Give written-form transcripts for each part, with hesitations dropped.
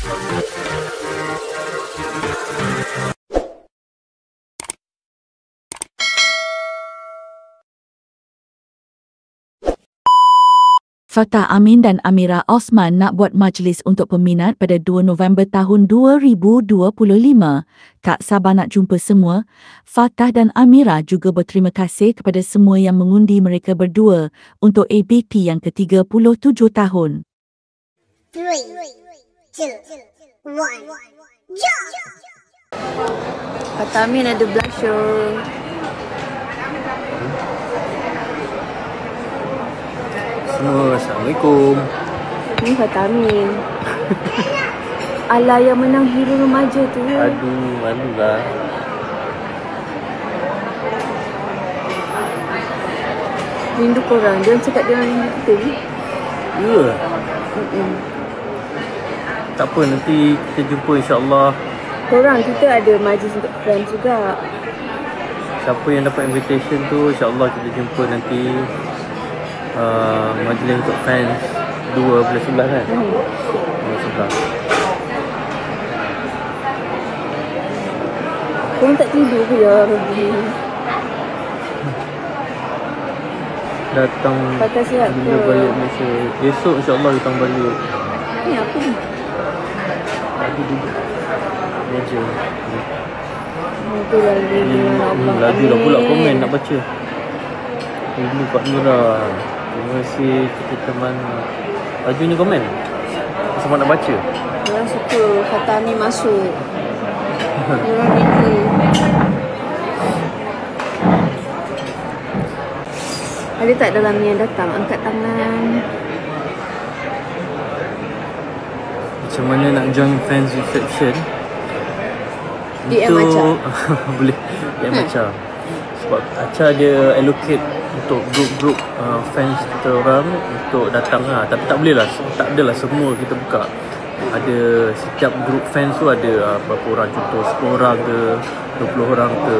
Fatah Amin dan Amira Osman nak buat majlis untuk peminat pada 2 November tahun 2025. Tak sabar nak jumpa semua. Fatah dan Amira juga berterima kasih kepada semua yang mengundi mereka berdua untuk ABP yang ke-37 tahun. 3, 2, 1, jump! Fatah Amin ada blusher. Semua, Assalamualaikum. Ni Fatah Amin. Ala yang menang hero remaja tu. Aduh, malulah. Rindu korang. Dia cakap dia rindu kita ni. Ya. Tak apa, nanti kita jumpa insyaAllah. Korang, kita ada majlis untuk friends juga. Siapa yang dapat invitation tu, insyaAllah kita jumpa nanti. Majlis untuk fans 2 bulan 11 kan? Bulan 11. Korang tak tidur ke ya Robi? Datang Fatah sihat ke? bila balik Malaysia. Esok insyaAllah datang balik. Ni apa ni? Tadi duduk meja. Itu lagi Lagi dah pula komen nak baca. Ini Kak Mira. Terima kasih teman. Baju ni komen. Semua nak baca. Orang suka Fatah Amin masuk. Orang rindu. Ada tak dalam ni yang datang? Angkat tangan. Macam mana nak join fans reception? DM Acha. Boleh DM Acha. Sebab Acha dia allocate untuk grup-grup fans kita orang untuk datang lah. Tapi tak boleh lah, tak adalah semua kita buka. Ada setiap grup fans tu ada berapa orang, contoh 10 orang ke 20 orang ke.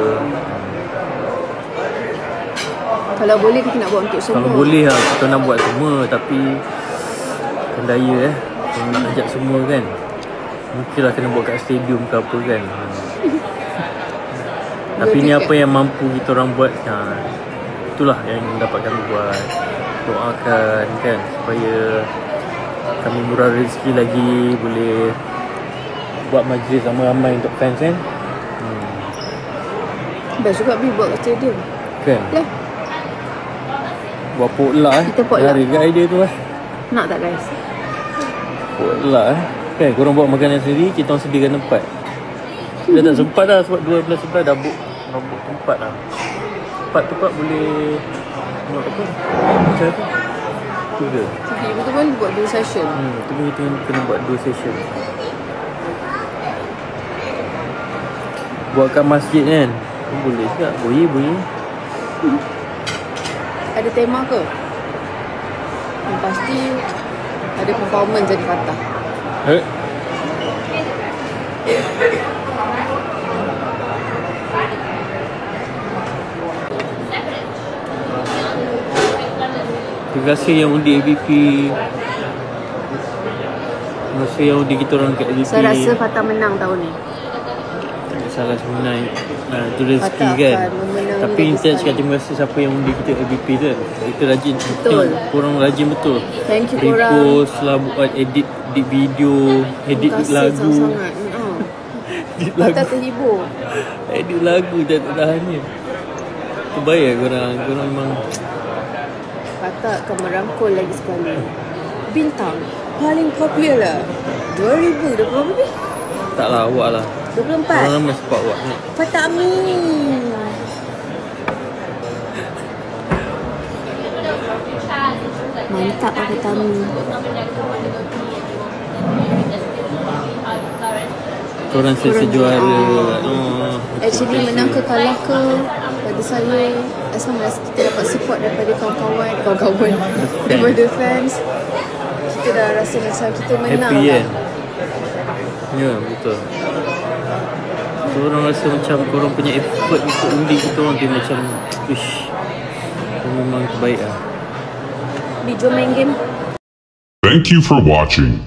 Kalau boleh kita nak buat untuk semua. Kalau boleh lah kita nak buat semua. Tapi kan daya kalau nak ajak semua kan, mungkin lah kena buat kat stadium ke apa kan. Tapi ni apa yang mampu kita orang buat, itulah yang dapat kami buat. Doakan kan supaya kami murah rezeki lagi, boleh buat majlis ramai-ramai untuk fans kan. Best juga pergi buat kat stadium Kan lah. Buat potluck Kita potluck. Harga idea tu lah. Nak tak guys? Potluck kan, korang buat makanan sendiri, kita orang sediakan tempat. Dah tak sempat dah sebab 12 dah book tempat lah. Tempat tu Pak boleh buat apa? Macam apa? Tu ke? Ibu tu pun buat 2 session. Tu pun kita kena buat 2 session. Buat kat masjid kan? Boleh juga. Boleh. Ada tema ke? Yang pasti ada performance jadi Fatah. Terima kasih yang undi ABP. Terima kasih yang undi kita orang kat ABP. Saya rasa Fatah menang tahun ni. Tak ada salah sebenarnya. Itu rezeki Fatah kan. akan memenangi Tapi lagi Intan cakap sekali. terima kasih siapa yang undi kita ABP tu. Kita rajin. Betul. Korang rajin betul. Thank you korang. Repost lah, buat edit video, edit Terima kasih lagu. sangat-sangat. Edit Fatah lagu. terhibur. Edit lagu tak tahannya. Terbaik korang. Korang memang Fatah akan merangkul lagi sekali bintang paling popular 2000 berapa lebih? taklah awak lah. 24. Korang ramai support awak ni. Fatah Amin. Mantap lah Fatah Amin. Korang selesa juara. Actually menang ke kalah ke pada saya, as long as kita dapat support daripada kawan-kawan daripada fans, kita dah rasa macam kita menang Happy lah. kan? Ya, betul. Korang rasa macam korang punya effort untuk undi kita orang dia macam ish, memang terbaik lah. Jom main game. Thank you for watching.